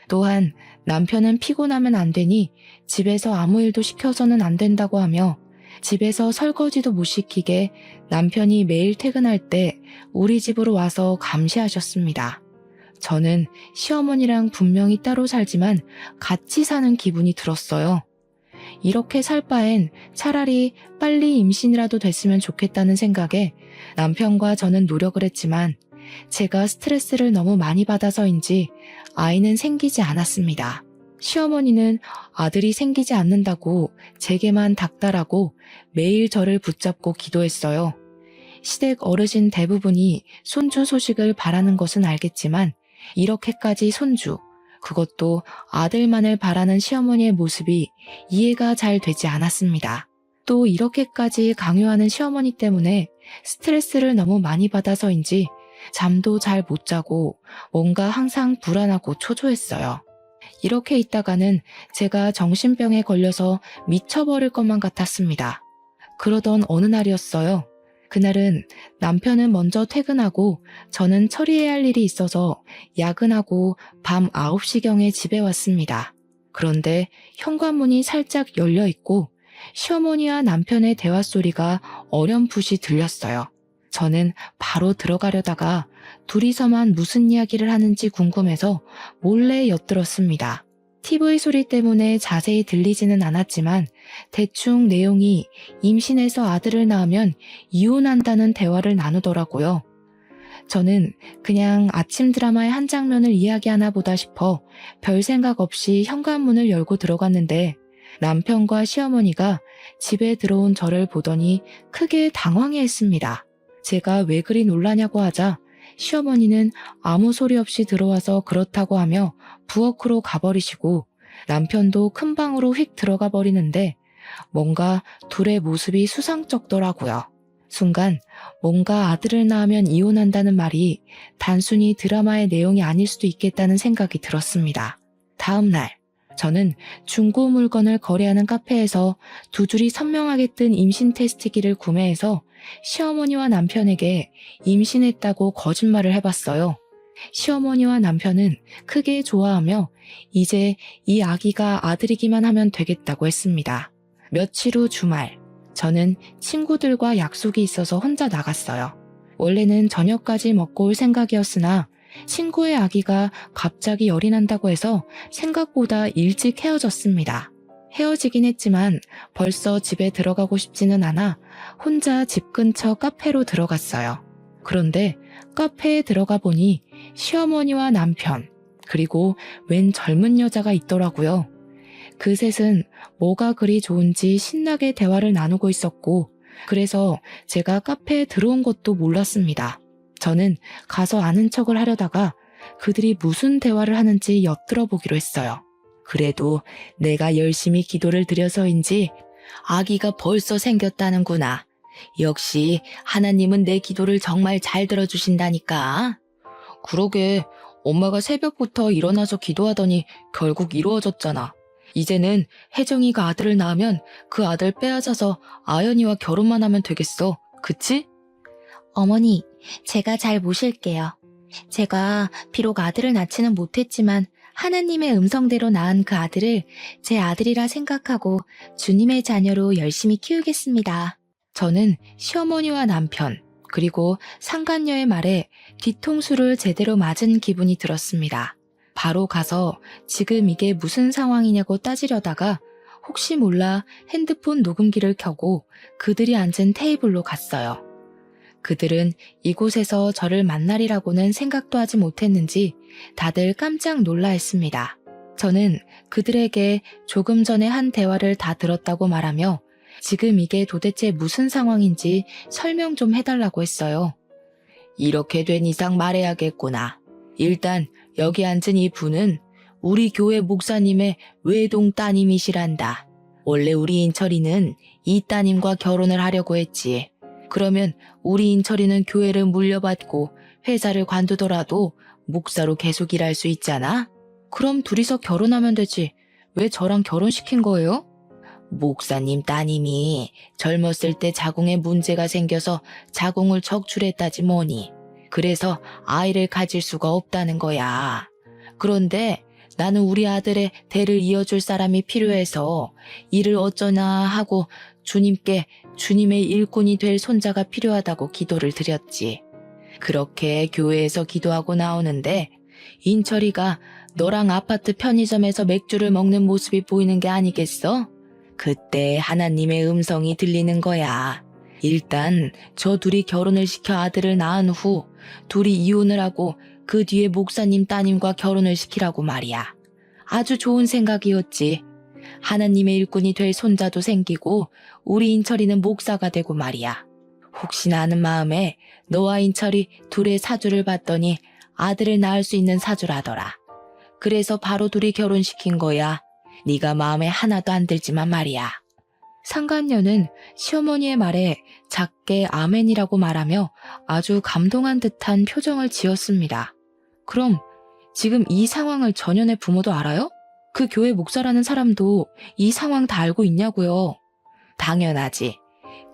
또한 남편은 피곤하면 안 되니 집에서 아무 일도 시켜서는 안 된다고 하며 집에서 설거지도 못 시키게 남편이 매일 퇴근할 때 우리 집으로 와서 감시하셨습니다. 저는 시어머니랑 분명히 따로 살지만 같이 사는 기분이 들었어요. 이렇게 살 바엔 차라리 빨리 임신이라도 됐으면 좋겠다는 생각에 남편과 저는 노력을 했지만 제가 스트레스를 너무 많이 받아서인지 아이는 생기지 않았습니다. 시어머니는 아들이 생기지 않는다고 제게만 닥달하고 매일 저를 붙잡고 기도했어요. 시댁 어르신 대부분이 손주 소식을 바라는 것은 알겠지만 이렇게까지 손주, 그것도 아들만을 바라는 시어머니의 모습이 이해가 잘 되지 않았습니다. 또 이렇게까지 강요하는 시어머니 때문에 스트레스를 너무 많이 받아서인지 잠도 잘 못 자고 뭔가 항상 불안하고 초조했어요. 이렇게 있다가는 제가 정신병에 걸려서 미쳐버릴 것만 같았습니다. 그러던 어느 날이었어요. 그날은 남편은 먼저 퇴근하고 저는 처리해야 할 일이 있어서 야근하고 밤 9시경에 집에 왔습니다. 그런데 현관문이 살짝 열려 있고 시어머니와 남편의 대화 소리가 어렴풋이 들렸어요. 저는 바로 들어가려다가 둘이서만 무슨 이야기를 하는지 궁금해서 몰래 엿들었습니다. TV 소리 때문에 자세히 들리지는 않았지만 대충 내용이 임신해서 아들을 낳으면 이혼한다는 대화를 나누더라고요. 저는 그냥 아침 드라마의 한 장면을 이야기하나 보다 싶어 별 생각 없이 현관문을 열고 들어갔는데 남편과 시어머니가 집에 들어온 저를 보더니 크게 당황해했습니다. 제가 왜 그리 놀라냐고 하자 시어머니는 아무 소리 없이 들어와서 그렇다고 하며 부엌으로 가버리시고 남편도 큰 방으로 휙 들어가 버리는데 뭔가 둘의 모습이 수상쩍더라고요. 순간 뭔가 아들을 낳으면 이혼한다는 말이 단순히 드라마의 내용이 아닐 수도 있겠다는 생각이 들었습니다. 다음 날 저는 중고 물건을 거래하는 카페에서 두 줄이 선명하게 뜬 임신 테스트기를 구매해서 시어머니와 남편에게 임신했다고 거짓말을 해봤어요. 시어머니와 남편은 크게 좋아하며 이제 이 아기가 아들이기만 하면 되겠다고 했습니다. 며칠 후 주말, 저는 친구들과 약속이 있어서 혼자 나갔어요. 원래는 저녁까지 먹고 올 생각이었으나 친구의 아기가 갑자기 열이 난다고 해서 생각보다 일찍 헤어졌습니다. 헤어지긴 했지만 벌써 집에 들어가고 싶지는 않아 혼자 집 근처 카페로 들어갔어요. 그런데 카페에 들어가 보니 시어머니와 남편, 그리고 웬 젊은 여자가 있더라고요. 그 셋은 뭐가 그리 좋은지 신나게 대화를 나누고 있었고 그래서 제가 카페에 들어온 것도 몰랐습니다. 저는 가서 아는 척을 하려다가 그들이 무슨 대화를 하는지 엿들어 보기로 했어요. 그래도 내가 열심히 기도를 드려서인지 아기가 벌써 생겼다는구나. 역시 하나님은 내 기도를 정말 잘 들어주신다니까. 그러게 엄마가 새벽부터 일어나서 기도하더니 결국 이루어졌잖아. 이제는 혜정이가 아들을 낳으면 그 아들 빼앗아서 아연이와 결혼만 하면 되겠어. 그치? 어머니, 제가 잘 모실게요. 제가 비록 아들을 낳지는 못했지만 하나님의 음성대로 낳은 그 아들을 제 아들이라 생각하고 주님의 자녀로 열심히 키우겠습니다. 저는 시어머니와 남편, 그리고 상간녀의 말에 뒤통수를 제대로 맞은 기분이 들었습니다. 바로 가서 지금 이게 무슨 상황이냐고 따지려다가 혹시 몰라 핸드폰 녹음기를 켜고 그들이 앉은 테이블로 갔어요. 그들은 이곳에서 저를 만나리라고는 생각도 하지 못했는지 다들 깜짝 놀라 했습니다. 저는 그들에게 조금 전에 한 대화를 다 들었다고 말하며 지금 이게 도대체 무슨 상황인지 설명 좀 해달라고 했어요. 이렇게 된 이상 말해야겠구나. 일단 여기 앉은 이 분은 우리 교회 목사님의 외동 따님이시란다. 원래 우리 인철이는 이 따님과 결혼을 하려고 했지. 그러면 우리 인철이는 교회를 물려받고 회사를 관두더라도 목사로 계속 일할 수 있잖아? 그럼 둘이서 결혼하면 되지. 왜 저랑 결혼시킨 거예요? 목사님 따님이 젊었을 때 자궁에 문제가 생겨서 자궁을 적출했다지 뭐니. 그래서 아이를 가질 수가 없다는 거야. 그런데 나는 우리 아들의 대를 이어줄 사람이 필요해서 이를 어쩌나 하고 주님께 주님의 일꾼이 될 손자가 필요하다고 기도를 드렸지. 그렇게 교회에서 기도하고 나오는데 인철이가 너랑 아파트 편의점에서 맥주를 먹는 모습이 보이는 게 아니겠어? 그때 하나님의 음성이 들리는 거야. 일단 저 둘이 결혼을 시켜 아들을 낳은 후 둘이 이혼을 하고 그 뒤에 목사님 따님과 결혼을 시키라고 말이야. 아주 좋은 생각이었지. 하나님의 일꾼이 될 손자도 생기고 우리 인철이는 목사가 되고 말이야. 혹시나 하는 마음에 너와 인철이 둘의 사주를 봤더니 아들을 낳을 수 있는 사주라더라. 그래서 바로 둘이 결혼시킨 거야. 네가 마음에 하나도 안 들지만 말이야. 상간녀는 시어머니의 말에 작게 아멘이라고 말하며 아주 감동한 듯한 표정을 지었습니다. 그럼 지금 이 상황을 전현의 부모도 알아요? 그 교회 목사라는 사람도 이 상황 다 알고 있냐고요? 당연하지.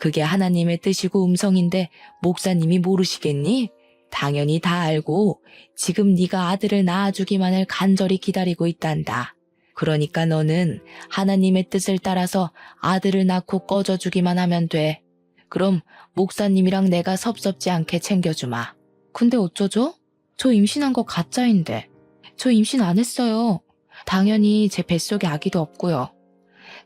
그게 하나님의 뜻이고 음성인데 목사님이 모르시겠니? 당연히 다 알고 지금 네가 아들을 낳아주기만을 간절히 기다리고 있단다. 그러니까 너는 하나님의 뜻을 따라서 아들을 낳고 꺼져주기만 하면 돼. 그럼 목사님이랑 내가 섭섭지 않게 챙겨주마. 근데 어쩌죠? 저 임신한 거 가짜인데. 저 임신 안 했어요. 당연히 제 뱃속에 아기도 없고요.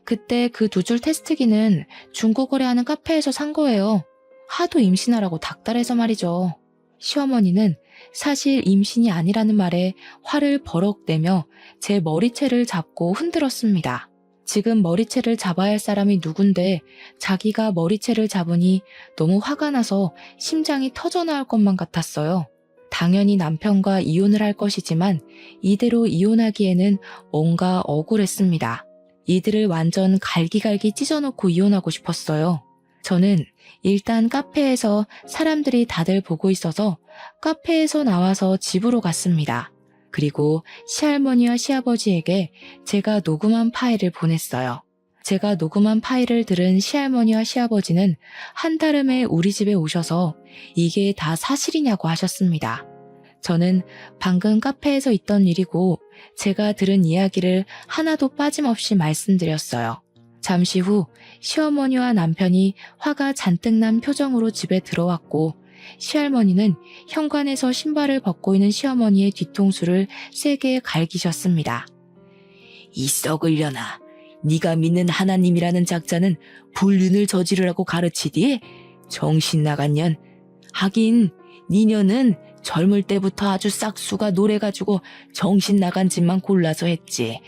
그때 그 2줄 테스트기는 중고거래 하는 카페에서 산 거예요. 하도 임신하라고 닥달해서 말이죠. 시어머니는 사실 임신이 아니라는 말에 화를 버럭 내며 제 머리채를 잡고 흔들었습니다. 지금 머리채를 잡아야 할 사람이 누군데 자기가 머리채를 잡으니 너무 화가 나서 심장이 터져나올 것만 같았어요. 당연히 남편과 이혼을 할 것이지만 이대로 이혼하기에는 뭔가 억울했습니다. 이들을 완전 갈기갈기 찢어놓고 이혼하고 싶었어요. 저는 일단 카페에서 사람들이 다들 보고 있어서 카페에서 나와서 집으로 갔습니다. 그리고 시할머니와 시아버지에게 제가 녹음한 파일을 보냈어요. 제가 녹음한 파일을 들은 시할머니와 시아버지는 한달음에 우리 집에 오셔서 이게 다 사실이냐고 하셨습니다. 저는 방금 카페에서 있던 일이고 제가 들은 이야기를 하나도 빠짐없이 말씀드렸어요. 잠시 후 시어머니와 남편이 화가 잔뜩 난 표정으로 집에 들어왔고 시할머니는 현관에서 신발을 벗고 있는 시어머니의 뒤통수를 세게 갈기셨습니다. 이 썩으려나. 네가 믿는 하나님이라는 작자는 불륜을 저지르라고 가르치디에 정신 나간 년. 하긴 니년은 젊을 때부터 아주 싹수가 노래가지고 정신 나간 짓만 골라서 했지.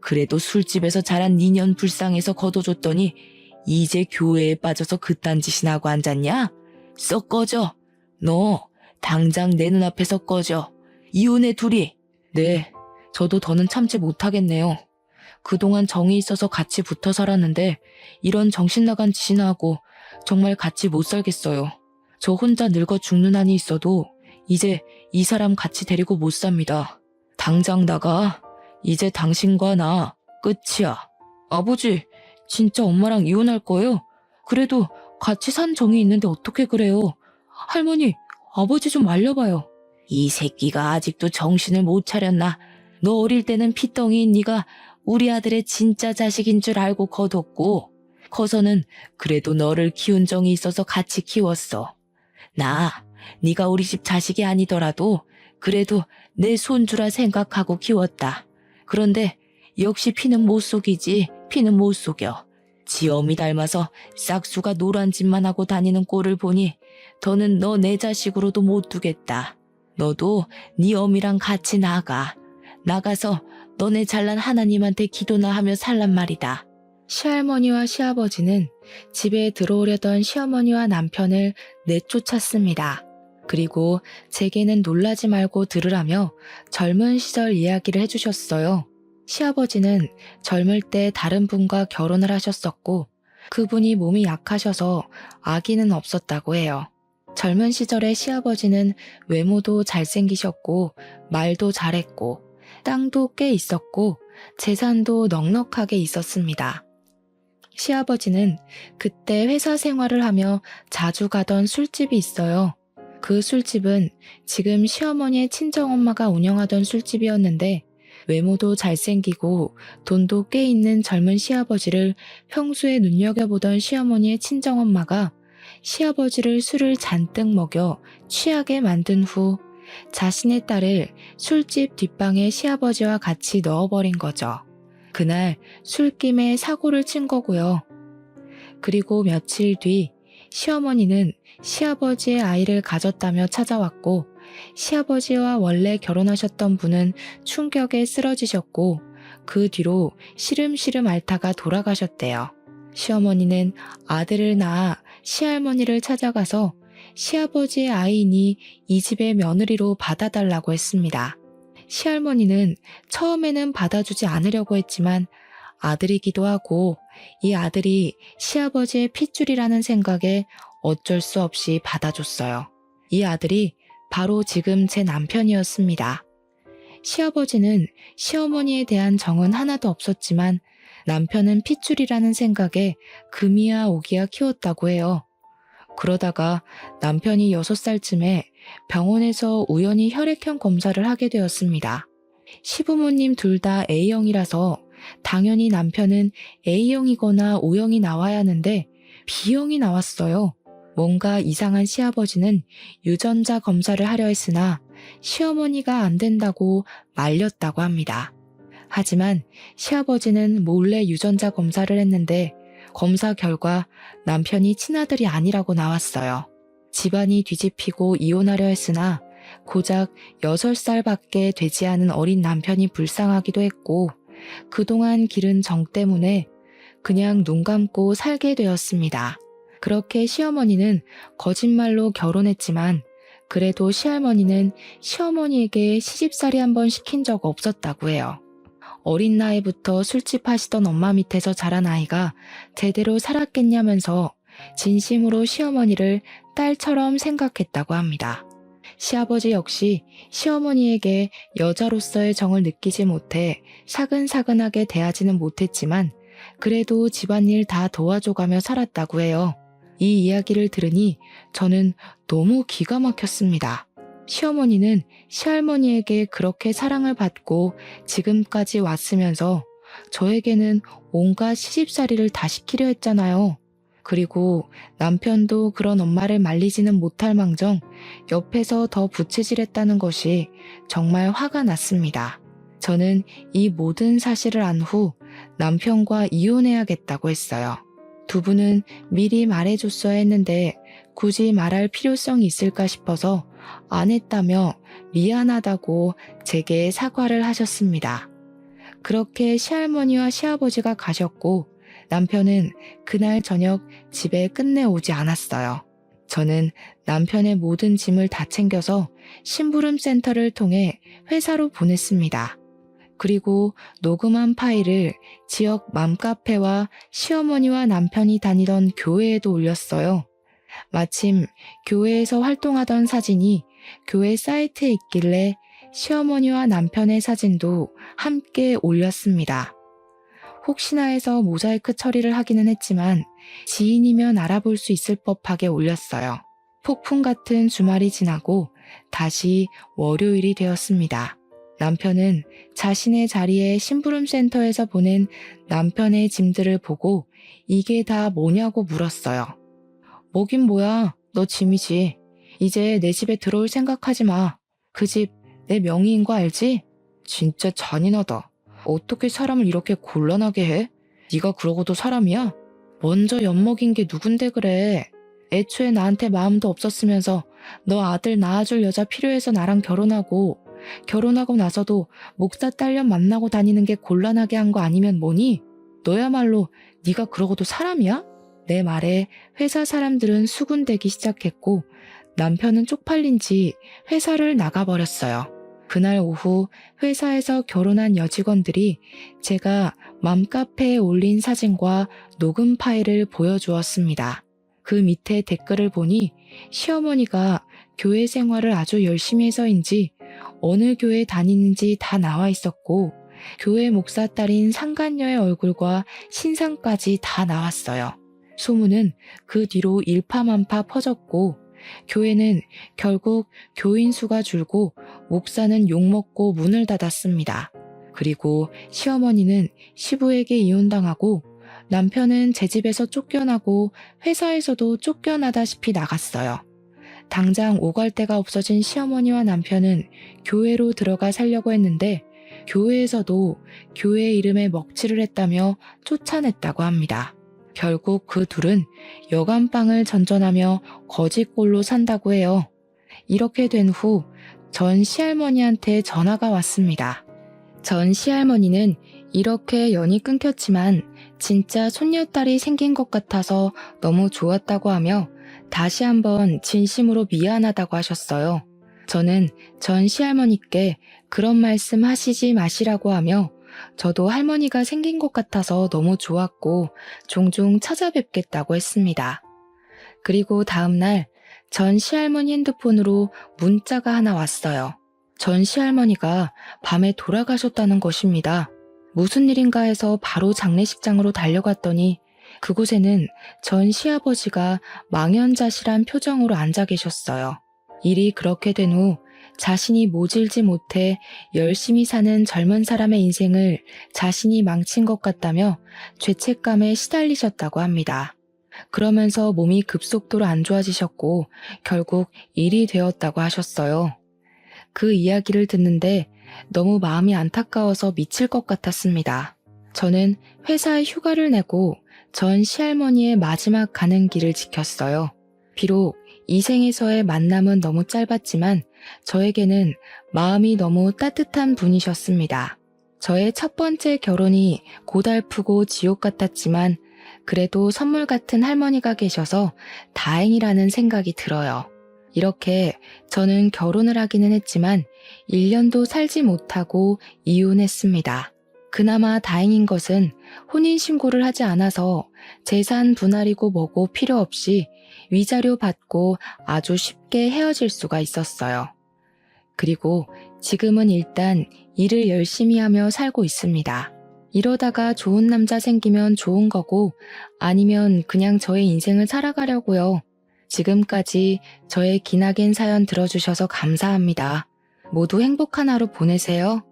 그래도 술집에서 자란 니년 불쌍해서 걷어줬더니 이제 교회에 빠져서 그딴 짓이나 하고 앉았냐? 썩 꺼져. 너 당장 내 눈앞에서 꺼져. 이혼해 둘이. 네, 저도 더는 참지 못하겠네요. 그동안 정이 있어서 같이 붙어 살았는데 이런 정신 나간 짓이나 하고 정말 같이 못 살겠어요. 저 혼자 늙어 죽는 한이 있어도 이제 이 사람 같이 데리고 못 삽니다. 당장 나가. 이제 당신과 나 끝이야. 아버지, 진짜 엄마랑 이혼할 거예요? 그래도 같이 산 정이 있는데 어떻게 그래요? 할머니, 아버지 좀 말려봐요. 이 새끼가 아직도 정신을 못 차렸나? 너 어릴 때는 피덩이인 네가 우리 아들의 진짜 자식인 줄 알고 거뒀고 커서는 그래도 너를 키운 정이 있어서 같이 키웠어. 네가 우리 집 자식이 아니더라도 그래도 내 손주라 생각하고 키웠다. 그런데 역시 피는 못 속이지. 피는 못 속여. 지 어미 닮아서 싹수가 노란 짓만 하고 다니는 꼴을 보니 더는 너 내 자식으로도 못 두겠다. 너도 네 어미랑 같이 나가서 너네 잘난 하나님한테 기도나 하며 살란 말이다. 시할머니와 시아버지는 집에 들어오려던 시어머니와 남편을 내쫓았습니다. 그리고 제게는 놀라지 말고 들으라며 젊은 시절 이야기를 해주셨어요. 시아버지는 젊을 때 다른 분과 결혼을 하셨었고 그분이 몸이 약하셔서 아기는 없었다고 해요. 젊은 시절의 시아버지는 외모도 잘생기셨고 말도 잘했고 땅도 꽤 있었고 재산도 넉넉하게 있었습니다. 시아버지는 그때 회사 생활을 하며 자주 가던 술집이 있어요. 그 술집은 지금 시어머니의 친정엄마가 운영하던 술집이었는데 외모도 잘생기고 돈도 꽤 있는 젊은 시아버지를 평소에 눈여겨보던 시어머니의 친정엄마가 시아버지를 술을 잔뜩 먹여 취하게 만든 후 자신의 딸을 술집 뒷방에 시아버지와 같이 넣어버린 거죠. 그날 술김에 사고를 친 거고요. 그리고 며칠 뒤 시어머니는 시아버지의 아이를 가졌다며 찾아왔고 시아버지와 원래 결혼하셨던 분은 충격에 쓰러지셨고 그 뒤로 시름시름 앓다가 돌아가셨대요. 시어머니는 아들을 낳아 시할머니를 찾아가서 시아버지의 아이이니 이 집의 며느리로 받아달라고 했습니다. 시할머니는 처음에는 받아주지 않으려고 했지만 아들이기도 하고 이 아들이 시아버지의 핏줄이라는 생각에 어쩔 수 없이 받아줬어요. 이 아들이 바로 지금 제 남편이었습니다. 시아버지는 시어머니에 대한 정은 하나도 없었지만 남편은 핏줄이라는 생각에 금이야 오기야 키웠다고 해요. 그러다가 남편이 6살쯤에 병원에서 우연히 혈액형 검사를 하게 되었습니다. 시부모님 둘 다 A형이라서 당연히 남편은 A형이거나 O형이 나와야 하는데 B형이 나왔어요. 뭔가 이상한 시아버지는 유전자 검사를 하려 했으나 시어머니가 안 된다고 말렸다고 합니다. 하지만 시아버지는 몰래 유전자 검사를 했는데 검사 결과 남편이 친아들이 아니라고 나왔어요. 집안이 뒤집히고 이혼하려 했으나 고작 6살밖에 되지 않은 어린 남편이 불쌍하기도 했고 그동안 기른 정 때문에 그냥 눈 감고 살게 되었습니다. 그렇게 시어머니는 거짓말로 결혼했지만 그래도 시할머니는 시어머니에게 시집살이 한번 시킨 적 없었다고 해요. 어린 나이부터 술집 하시던 엄마 밑에서 자란 아이가 제대로 살았겠냐면서 진심으로 시어머니를 딸처럼 생각했다고 합니다. 시아버지 역시 시어머니에게 여자로서의 정을 느끼지 못해 사근사근하게 대하지는 못했지만 그래도 집안일 다 도와줘가며 살았다고 해요. 이 이야기를 들으니 저는 너무 기가 막혔습니다. 시어머니는 시할머니에게 그렇게 사랑을 받고 지금까지 왔으면서 저에게는 온갖 시집살이를 다 시키려 했잖아요. 그리고 남편도 그런 엄마를 말리지는 못할 망정 옆에서 더 부채질했다는 것이 정말 화가 났습니다. 저는 이 모든 사실을 안 후 남편과 이혼해야겠다고 했어요. 두 분은 미리 말해줬어야 했는데 굳이 말할 필요성이 있을까 싶어서 안 했다며 미안하다고 제게 사과를 하셨습니다. 그렇게 시할머니와 시아버지가 가셨고 남편은 그날 저녁 집에 끝내 오지 않았어요. 저는 남편의 모든 짐을 다 챙겨서 심부름 센터를 통해 회사로 보냈습니다. 그리고 녹음한 파일을 지역 맘카페와 시어머니와 남편이 다니던 교회에도 올렸어요. 마침 교회에서 활동하던 사진이 교회 사이트에 있길래 시어머니와 남편의 사진도 함께 올렸습니다. 혹시나 해서 모자이크 처리를 하기는 했지만 지인이면 알아볼 수 있을 법하게 올렸어요. 폭풍 같은 주말이 지나고 다시 월요일이 되었습니다. 남편은 자신의 자리에 심부름센터에서 보낸 남편의 짐들을 보고 이게 다 뭐냐고 물었어요. 뭐긴 뭐야, 너 짐이지. 이제 내 집에 들어올 생각하지 마. 그 집 내 명의인 거 알지? 진짜 잔인하다. 어떻게 사람을 이렇게 곤란하게 해? 네가 그러고도 사람이야? 먼저 엿먹인 게 누군데 그래. 애초에 나한테 마음도 없었으면서 너 아들 낳아줄 여자 필요해서 나랑 결혼하고 나서도 목사 딸년 만나고 다니는 게 곤란하게 한 거 아니면 뭐니? 너야말로 네가 그러고도 사람이야? 내 말에 회사 사람들은 수군대기 시작했고 남편은 쪽팔린 지 회사를 나가버렸어요. 그날 오후 회사에서 결혼한 여직원들이 제가 맘카페에 올린 사진과 녹음 파일을 보여주었습니다. 그 밑에 댓글을 보니 시어머니가 교회 생활을 아주 열심히 해서인지 어느 교회 다니는지 다 나와 있었고 교회 목사 딸인 상간녀의 얼굴과 신상까지 다 나왔어요. 소문은 그 뒤로 일파만파 퍼졌고 교회는 결국 교인 수가 줄고 목사는 욕먹고 문을 닫았습니다. 그리고 시어머니는 시부에게 이혼당하고 남편은 제 집에서 쫓겨나고 회사에서도 쫓겨나다시피 나갔어요. 당장 오갈 데가 없어진 시어머니와 남편은 교회로 들어가 살려고 했는데 교회에서도 교회 이름에 먹칠을 했다며 쫓아냈다고 합니다. 결국 그 둘은 여간방을 전전하며 거지꼴로 산다고 해요. 이렇게 된 후 전 시할머니한테 전화가 왔습니다. 전 시할머니는 이렇게 연이 끊겼지만 진짜 손녀딸이 생긴 것 같아서 너무 좋았다고 하며 다시 한번 진심으로 미안하다고 하셨어요. 저는 전 시할머니께 그런 말씀 하시지 마시라고 하며 저도 할머니가 생긴 것 같아서 너무 좋았고 종종 찾아뵙겠다고 했습니다. 그리고 다음날 전 시할머니 핸드폰으로 문자가 하나 왔어요. 전 시할머니가 밤에 돌아가셨다는 것입니다. 무슨 일인가 해서 바로 장례식장으로 달려갔더니 그곳에는 전 시아버지가 망연자실한 표정으로 앉아 계셨어요. 일이 그렇게 된 후 자신이 모질지 못해 열심히 사는 젊은 사람의 인생을 자신이 망친 것 같다며 죄책감에 시달리셨다고 합니다. 그러면서 몸이 급속도로 안 좋아지셨고 결국 일이 되었다고 하셨어요. 그 이야기를 듣는데 너무 마음이 안타까워서 미칠 것 같았습니다. 저는 회사에 휴가를 내고 전 시할머니의 마지막 가는 길을 지켰어요. 비록 이 생에서의 만남은 너무 짧았지만 저에게는 마음이 너무 따뜻한 분이셨습니다. 저의 첫 번째 결혼이 고달프고 지옥 같았지만 그래도 선물 같은 할머니가 계셔서 다행이라는 생각이 들어요. 이렇게 저는 결혼을 하기는 했지만 1년도 살지 못하고 이혼했습니다. 그나마 다행인 것은 혼인신고를 하지 않아서 재산 분할이고 뭐고 필요 없이 위자료 받고 아주 쉽게 헤어질 수가 있었어요. 그리고 지금은 일단 일을 열심히 하며 살고 있습니다. 이러다가 좋은 남자 생기면 좋은 거고 아니면 그냥 저의 인생을 살아가려고요. 지금까지 저의 기나긴 사연 들어주셔서 감사합니다. 모두 행복한 하루 보내세요.